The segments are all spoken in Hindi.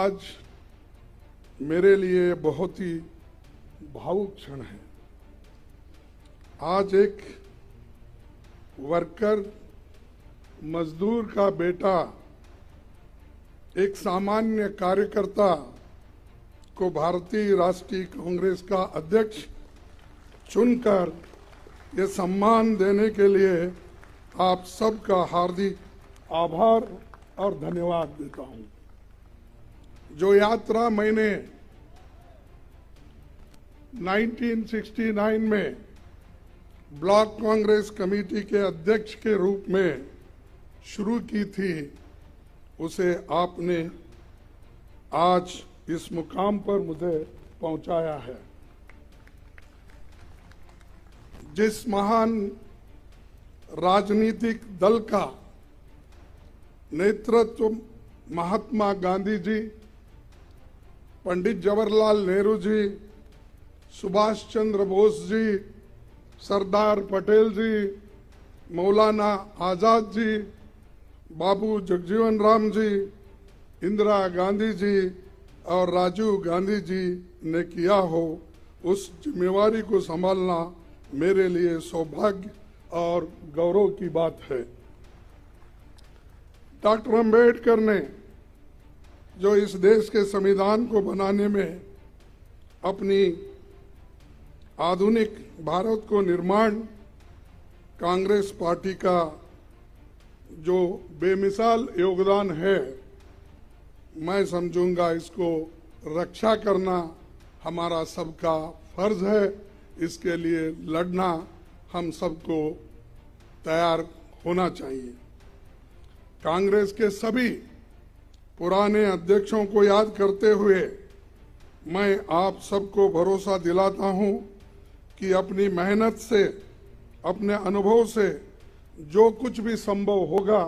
आज मेरे लिए बहुत ही भावुक क्षण है। आज एक वर्कर, मजदूर का बेटा, एक सामान्य कार्यकर्ता को भारतीय राष्ट्रीय कांग्रेस का अध्यक्ष चुनकर ये सम्मान देने के लिए आप सबका हार्दिक आभार और धन्यवाद देता हूं। जो यात्रा मैंने 1969 में ब्लॉक कांग्रेस कमेटी के अध्यक्ष के रूप में शुरू की थी, उसे आपने आज इस मुकाम पर मुझे पहुंचाया है। जिस महान राजनीतिक दल का नेतृत्व महात्मा गांधी जी, पंडित जवाहरलाल नेहरू जी, सुभाष चंद्र बोस जी, सरदार पटेल जी, मौलाना आजाद जी, बाबू जगजीवन राम जी, इंदिरा गांधी जी और राजीव गांधी जी ने किया हो, उस जिम्मेवारी को संभालना मेरे लिए सौभाग्य और गौरव की बात है। डॉक्टर अंबेडकर ने जो इस देश के संविधान को बनाने में अपनी आधुनिक भारत को निर्माण, कांग्रेस पार्टी का जो बेमिसाल योगदान है, मैं समझूंगा इसको रक्षा करना हमारा सबका फर्ज है। इसके लिए लड़ना हम सबको तैयार होना चाहिए। कांग्रेस के सभी पुराने अध्यक्षों को याद करते हुए मैं आप सबको भरोसा दिलाता हूं कि अपनी मेहनत से, अपने अनुभव से जो कुछ भी संभव होगा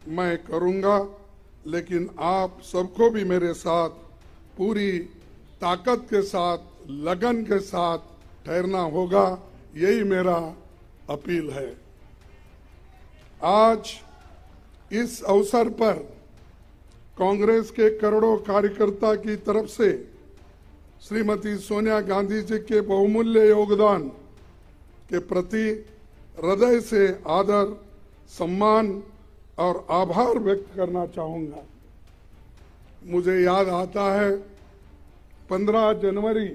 मैं करूंगा, लेकिन आप सबको भी मेरे साथ पूरी ताकत के साथ, लगन के साथ ठहरना होगा। यही मेरा अपील है। आज इस अवसर पर कांग्रेस के करोड़ों कार्यकर्ता की तरफ से श्रीमती सोनिया गांधी जी के बहुमूल्य योगदान के प्रति हृदय से आदर, सम्मान और आभार व्यक्त करना चाहूंगा। मुझे याद आता है 15 जनवरी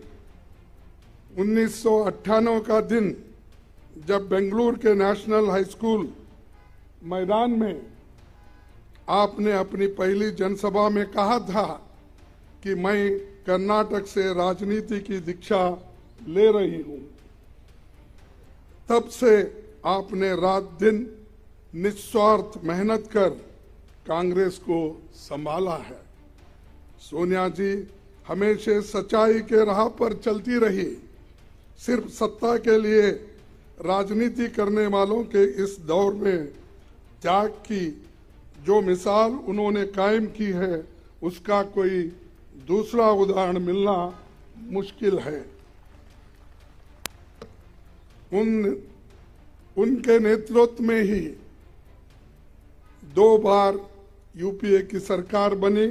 1998 का दिन, जब बेंगलुरु के नेशनल हाई स्कूल मैदान में आपने अपनी पहली जनसभा में कहा था कि मैं कर्नाटक से राजनीति की दीक्षा ले रही हूं। तब से आपने रात दिन निस्वार्थ मेहनत कर कांग्रेस को संभाला है। सोनिया जी हमेशा सच्चाई के राह पर चलती रही। सिर्फ सत्ता के लिए राजनीति करने वालों के इस दौर में त्याग की जो मिसाल उन्होंने कायम की है, उसका कोई दूसरा उदाहरण मिलना मुश्किल है। उनके नेतृत्व में ही 2 बार यूपीए की सरकार बनी।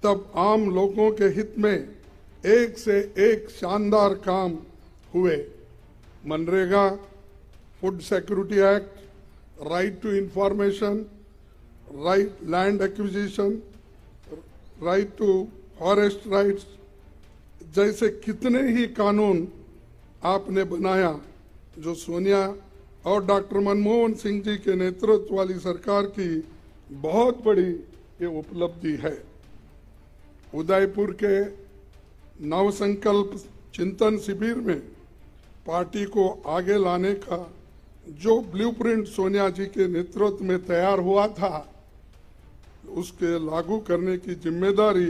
तब आम लोगों के हित में एक से एक शानदार काम हुए। MNREGA, food security act, right to information, right land acquisition, right to forest rights जैसे कितने ही कानून आपने बनाया, जो सोनिया और डॉक्टर मनमोहन सिंह जी के नेतृत्व वाली सरकार की बहुत बड़ी ये उपलब्धि है। उदयपुर के नवसंकल्प चिंतन शिविर में पार्टी को आगे लाने का जो ब्लूप्रिंट सोनिया जी के नेतृत्व में तैयार हुआ था, उसके लागू करने की जिम्मेदारी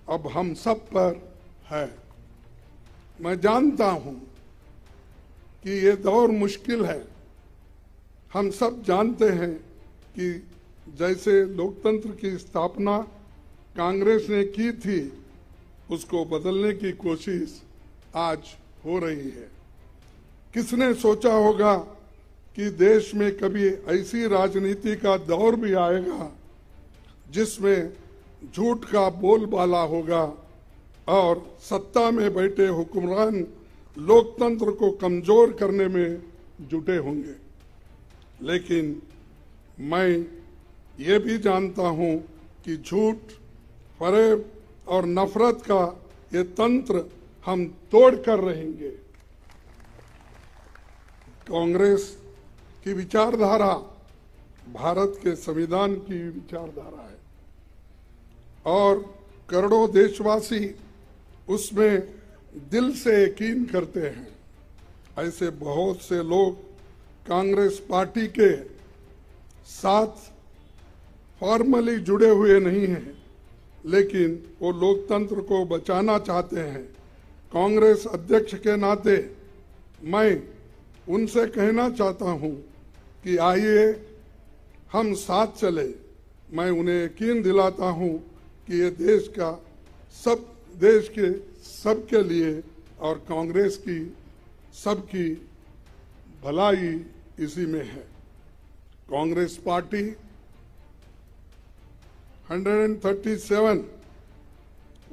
अब हम सब पर है। मैं जानता हूं कि ये दौर मुश्किल है। हम सब जानते हैं कि जैसे लोकतंत्र की स्थापना कांग्रेस ने की थी, उसको बदलने की कोशिश आज हो रही है। किसने सोचा होगा कि देश में कभी ऐसी राजनीति का दौर भी आएगा जिसमें झूठ का बोलबाला होगा और सत्ता में बैठे हुक्मरान लोकतंत्र को कमजोर करने में जुटे होंगे। लेकिन मैं ये भी जानता हूं कि झूठ, फरेब और नफरत का ये तंत्र हम तोड़ कर रहेंगे। कांग्रेस की विचारधारा भारत के संविधान की विचारधारा है और करोड़ों देशवासी उसमें दिल से यकीन करते हैं। ऐसे बहुत से लोग कांग्रेस पार्टी के साथ फॉर्मली जुड़े हुए नहीं हैं, लेकिन वो लोकतंत्र को बचाना चाहते हैं। कांग्रेस अध्यक्ष के नाते मैं उनसे कहना चाहता हूं कि आइए हम साथ चले। मैं उन्हें यकीन दिलाता हूं कि ये देश के सबके लिए और कांग्रेस की सबकी भलाई इसी में है। कांग्रेस पार्टी 137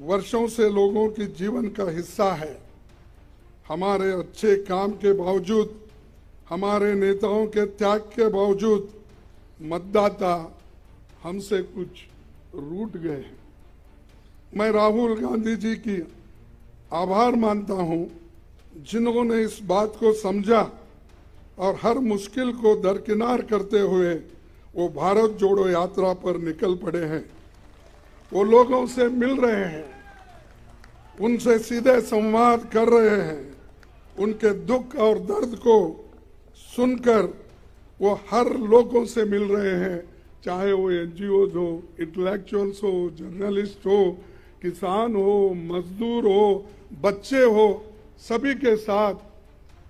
वर्षों से लोगों के जीवन का हिस्सा है। हमारे अच्छे काम के बावजूद, हमारे नेताओं के त्याग के बावजूद मतदाता हमसे कुछ रूठ गए हैं। मैं राहुल गांधी जी की आभार मानता हूं, जिन्होंने इस बात को समझा और हर मुश्किल को दरकिनार करते हुए वो भारत जोड़ो यात्रा पर निकल पड़े हैं। वो लोगों से मिल रहे हैं, उनसे सीधे संवाद कर रहे हैं, उनके दुख और दर्द को सुनकर वो हर लोगों से मिल रहे हैं, चाहे वो एनजीओज हो, इंटेलेक्चुअल्स हो, जर्नलिस्ट हो, किसान हो, मजदूर हो, बच्चे हो, सभी के साथ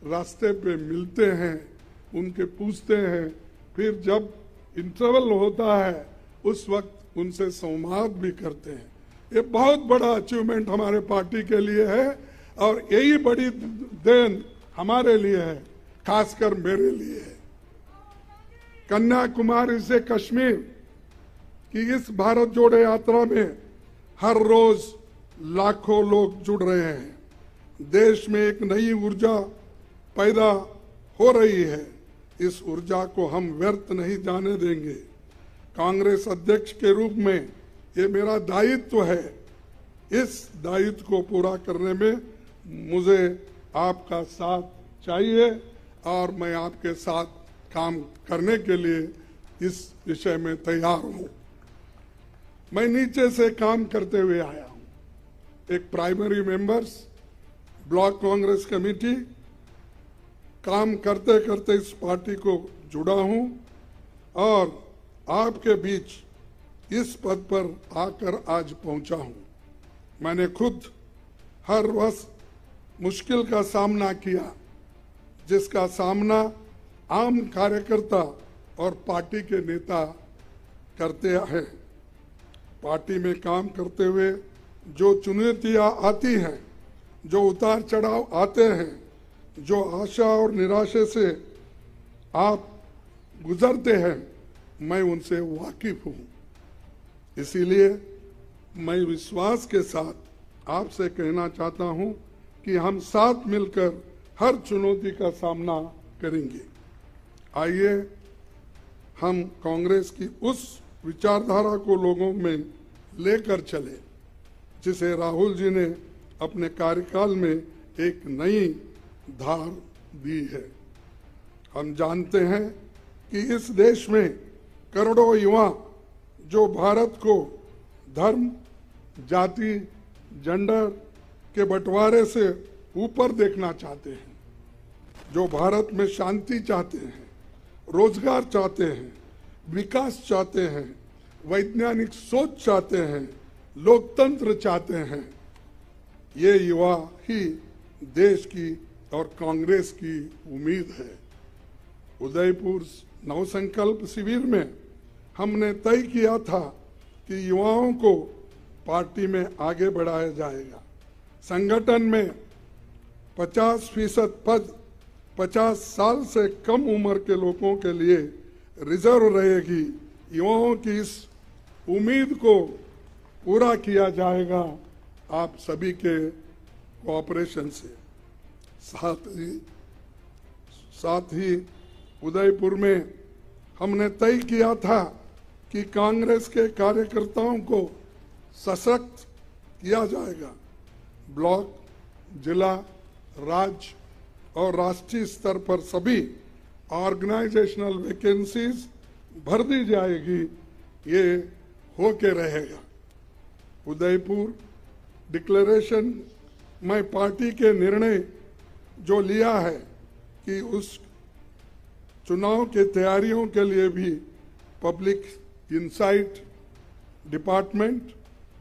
रास्ते पे मिलते हैं, उनके पूछते हैं। फिर जब इंटरवल होता है उस वक्त उनसे संवाद भी करते हैं। ये बहुत बड़ा अचीवमेंट हमारे पार्टी के लिए है और यही बड़ी देन हमारे लिए है, खासकर मेरे लिए है। कन्याकुमारी से कश्मीर की इस भारत जोड़ो यात्रा में हर रोज लाखों लोग जुड़ रहे हैं। देश में एक नई ऊर्जा पैदा हो रही है। इस ऊर्जा को हम व्यर्थ नहीं जाने देंगे। कांग्रेस अध्यक्ष के रूप में ये मेरा दायित्व है। इस दायित्व को पूरा करने में मुझे आपका साथ चाहिए और मैं आपके साथ काम करने के लिए इस विषय में तैयार हूं। मैं नीचे से काम करते हुए आया हूं। एक primary members, block Congress committee, काम करते करते इस पार्टी को जुड़ा हूं और आपके बीच इस पद पर आकर आज पहुंचा हूं। मैंने खुद हर वर्ष मुश्किल का सामना किया, जिसका सामना आम कार्यकर्ता और पार्टी के नेता करते हैं। पार्टी में काम करते हुए जो चुनौतियां आती हैं, जो उतार चढ़ाव आते हैं, जो आशा और निराशा से आप गुजरते हैं, मैं उनसे वाकिफ हूं। इसीलिए मैं विश्वास के साथ आपसे कहना चाहता हूं कि हम साथ मिलकर हर चुनौती का सामना करेंगे। आइए हम कांग्रेस की उस विचारधारा को लोगों में लेकर चले, जिसे राहुल जी ने अपने कार्यकाल में एक नई धार दी है। हम जानते हैं कि इस देश में करोड़ों युवा जो भारत को धर्म, जाति, जेंडर के बंटवारे से ऊपर देखना चाहते हैं, जो भारत में शांति चाहते हैं, रोजगार चाहते हैं, विकास चाहते हैं, वैज्ञानिक सोच चाहते हैं, लोकतंत्र चाहते हैं, ये युवा ही देश की और कांग्रेस की उम्मीद है। उदयपुर नवसंकल्प शिविर में हमने तय किया था कि युवाओं को पार्टी में आगे बढ़ाया जाएगा। संगठन में 50% पद 50 साल से कम उम्र के लोगों के लिए रिजर्व रहेगी। युवाओं की इस उम्मीद को पूरा किया जाएगा आप सभी के कोऑपरेशन से। साथ ही उदयपुर में हमने तय किया था कि कांग्रेस के कार्यकर्ताओं को सशक्त किया जाएगा। ब्लॉक, जिला, राज्य और राष्ट्रीय स्तर पर सभी ऑर्गेनाइजेशनल वैकेंसीज भर दी जाएगी, ये होके रहेगा। उदयपुर डिक्लेरेशन में पार्टी के निर्णय जो लिया है कि उस चुनाव के तैयारियों के लिए भी पब्लिक इंसाइट डिपार्टमेंट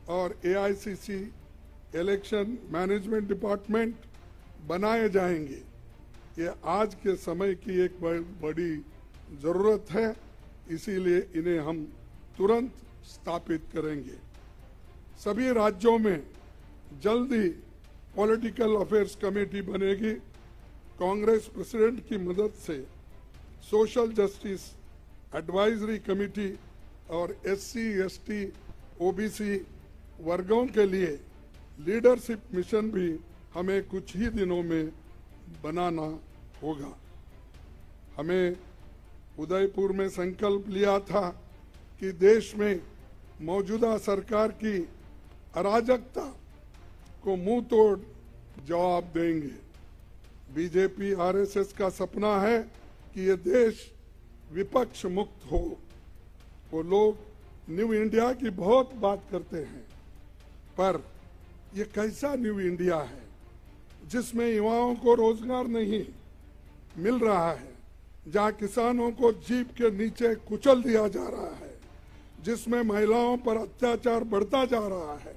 और एआईसीसी इलेक्शन मैनेजमेंट डिपार्टमेंट बनाए जाएंगे। ये आज के समय की एक बड़ी जरूरत है, इसीलिए इन्हें हम तुरंत स्थापित करेंगे। सभी राज्यों में जल्द ही पॉलिटिकल अफेयर्स कमेटी बनेगी। कांग्रेस प्रेसिडेंट की मदद से सोशल जस्टिस एडवाइजरी कमेटी और एससी, एसटी, ओबीसी वर्गों के लिए लीडरशिप मिशन भी हमें कुछ ही दिनों में बनाना होगा। हमें उदयपुर में संकल्प लिया था कि देश में मौजूदा सरकार की अराजकता को मुंह तोड़ जवाब देंगे। बीजेपी आरएसएस का सपना है कि ये देश विपक्ष मुक्त हो। वो लोग न्यू इंडिया की बहुत बात करते हैं, पर ये कैसा न्यू इंडिया है जिसमें युवाओं को रोजगार नहीं मिल रहा है, जहां किसानों को जीप के नीचे कुचल दिया जा रहा है, जिसमें महिलाओं पर अत्याचार बढ़ता जा रहा है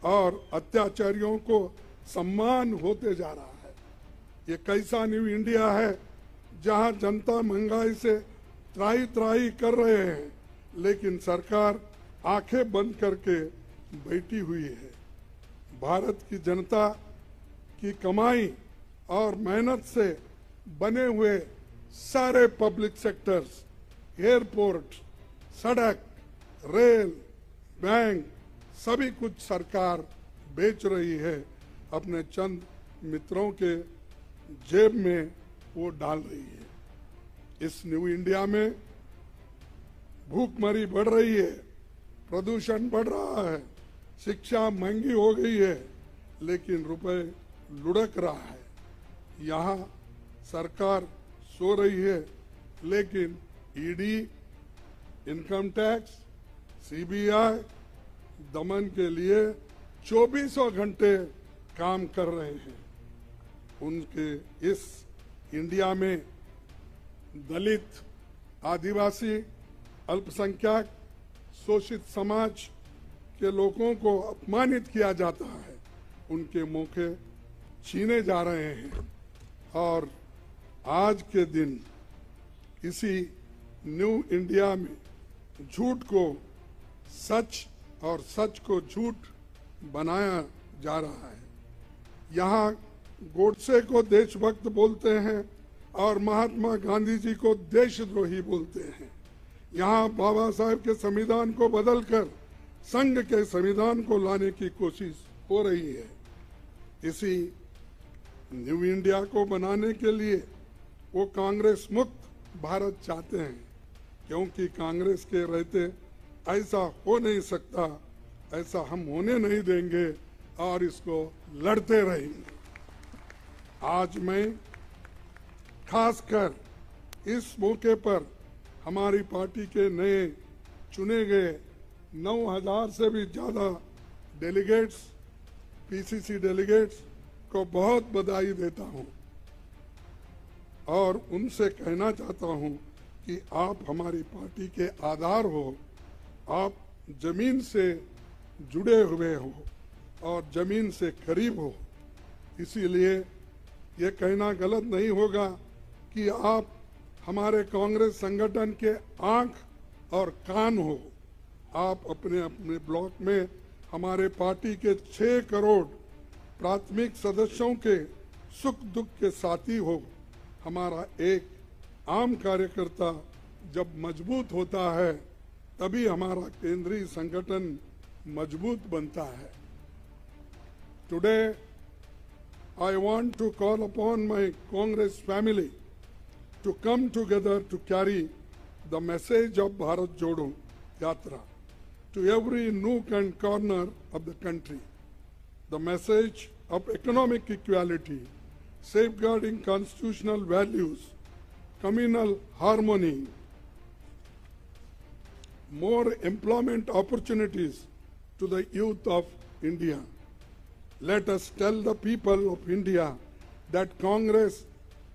और अत्याचारियों को सम्मान होते जा रहा है। ये कैसा न्यू इंडिया है जहां जनता महंगाई से त्राही त्राही कर रहे हैं, लेकिन सरकार आंखें बंद करके बैठी हुई है। भारत की जनता की कमाई और मेहनत से बने हुए सारे पब्लिक सेक्टर्स, एयरपोर्ट, सड़क, रेल, बैंक, सभी कुछ सरकार बेच रही है, अपने चंद मित्रों के जेब में वो डाल रही है। इस न्यू इंडिया में भूखमरी बढ़ रही है, प्रदूषण बढ़ रहा है, शिक्षा महंगी हो गई है, लेकिन रुपए लुढ़क रहा है। यहाँ सरकार सो रही है, लेकिन ईडी, इनकम टैक्स, सीबीआई दमन के लिए 24 घंटे काम कर रहे हैं। उनके इस इंडिया में दलित, आदिवासी, अल्पसंख्यक, शोषित समाज के लोगों को अपमानित किया जाता है, उनके मौके छीने जा रहे हैं। और आज के दिन इसी न्यू इंडिया में झूठ को सच और सच को झूठ बनाया जा रहा है। यहाँ गोडसे को देशभक्त बोलते हैं और महात्मा गांधी जी को देशद्रोही बोलते हैं। यहाँ बाबा साहेब के संविधान को बदलकर संघ के संविधान को लाने की कोशिश हो रही है। इसी न्यू इंडिया को बनाने के लिए वो कांग्रेस मुक्त भारत चाहते हैं, क्योंकि कांग्रेस के रहते ऐसा हो नहीं सकता, ऐसा हम होने नहीं देंगे और इसको लड़ते रहेंगे। आज मैं खासकर इस मौके पर हमारी पार्टी के नए चुने गए 9,000 से भी ज्यादा डेलीगेट्स, पीसीसी डेलीगेट्स को बहुत बधाई देता हूं और उनसे कहना चाहता हूं कि आप हमारी पार्टी के आधार हो, आप जमीन से जुड़े हुए हो और जमीन से करीब हो। इसीलिए ये कहना गलत नहीं होगा कि आप हमारे कांग्रेस संगठन के आंख और कान हो। आप अपने अपने ब्लॉक में हमारे पार्टी के 6 करोड़ प्राथमिक सदस्यों के सुख दुख के साथी हो। हमारा एक आम कार्यकर्ता जब मजबूत होता है, तभी हमारा केंद्रीय संगठन मजबूत बनता है। Today, I want to call upon my Congress family to come together to carry the message of Bharat Jodo Yatra to every nook and corner of the country. The message of economic equality, safeguarding constitutional values, communal harmony, more employment opportunities to the youth of India. Let us tell the people of India that Congress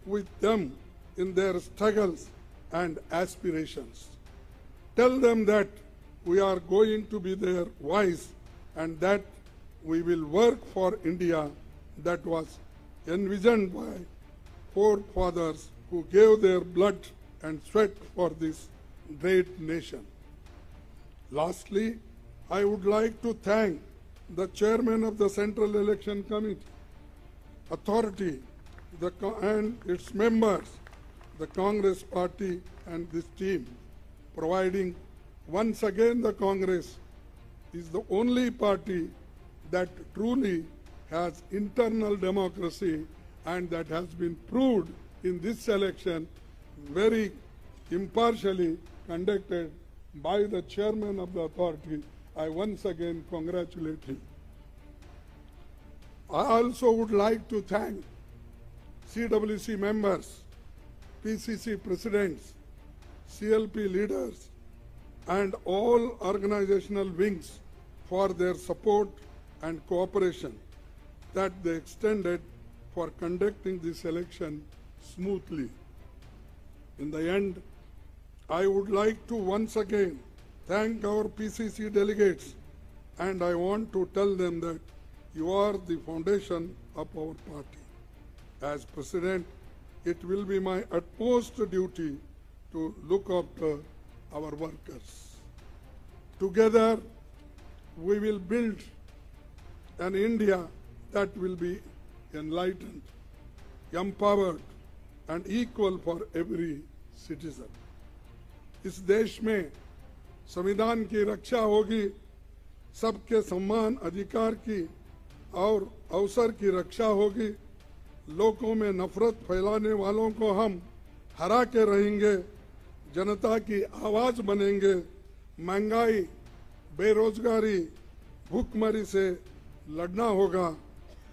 with them in their struggles and aspirations. Tell them that we are going to be their voice and that we will work for India that was envisioned by forefathers who gave their blood and sweat for this great nation. Lastly, I would like to thank the chairman of the Central Election Committee, authority, and its members, the Congress party and this team, providing once again the Congress is the only party that truly has internal democracy and that has been proved in this election very impartially conducted by the chairman of the authority. I once again congratulate him. I also would like to thank CWC members, PCC presidents, CLP leaders, and all organizational wings for their support and cooperation that they extended for conducting this election smoothly. In the end, I would like to once again thank our PCC delegates, and I want to tell them that you are the foundation of our party. As President, it will be my utmost duty to look after our workers. Together, we will build an India that will be enlightened, empowered, and equal for every citizen. इस देश में संविधान की रक्षा होगी, सबके सम्मान अधिकार की और अवसर की रक्षा होगी, लोगों में नफरत फैलाने वालों को हम हरा के रहेंगे, जनता की आवाज बनेंगे, महंगाई, बेरोजगारी, भूखमरी से लड़ना होगा,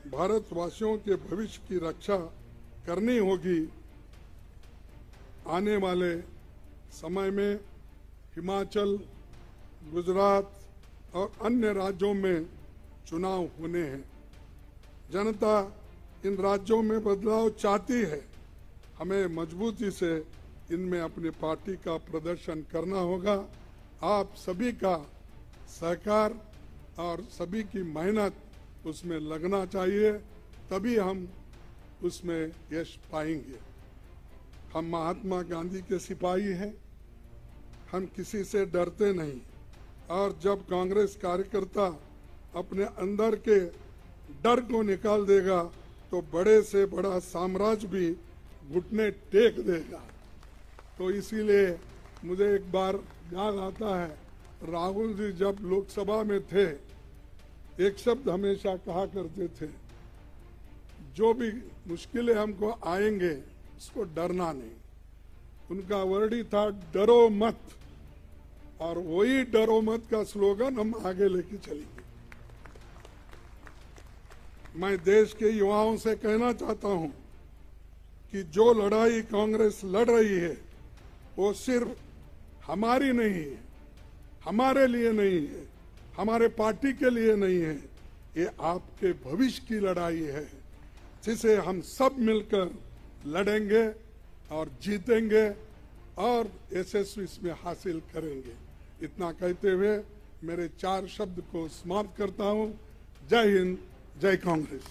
भारतवासियों के भविष्य की रक्षा करनी होगी। आने वाले समय में हिमाचल, गुजरात और अन्य राज्यों में चुनाव होने हैं। जनता इन राज्यों में बदलाव चाहती है। हमें मजबूती से इनमें अपनी पार्टी का प्रदर्शन करना होगा। आप सभी का सहकार और सभी की मेहनत उसमें लगना चाहिए, तभी हम उसमें यश पाएंगे। हम महात्मा गांधी के सिपाही हैं, हम किसी से डरते नहीं, और जब कांग्रेस कार्यकर्ता अपने अंदर के डर को निकाल देगा तो बड़े से बड़ा साम्राज्य भी घुटने टेक देगा। तो इसीलिए मुझे एक बार याद आता है, राहुल जी जब लोकसभा में थे, एक शब्द हमेशा कहा करते थे, जो भी मुश्किलें हमको आएंगे उसको डरना नहीं। उनका वर्ड ही था डरो मत, और वही डरो मत का स्लोगन हम आगे लेके चलेंगे। मैं देश के युवाओं से कहना चाहता हूं कि जो लड़ाई कांग्रेस लड़ रही है वो सिर्फ हमारी नहीं है, हमारे लिए नहीं है, हमारे पार्टी के लिए नहीं है, ये आपके भविष्य की लड़ाई है, जिसे हम सब मिलकर लड़ेंगे और जीतेंगे और यशस्वी इसमें हासिल करेंगे। इतना कहते हुए मेरे 4 शब्द को समाप्त करता हूं। जय हिंद, जय कांग्रेस।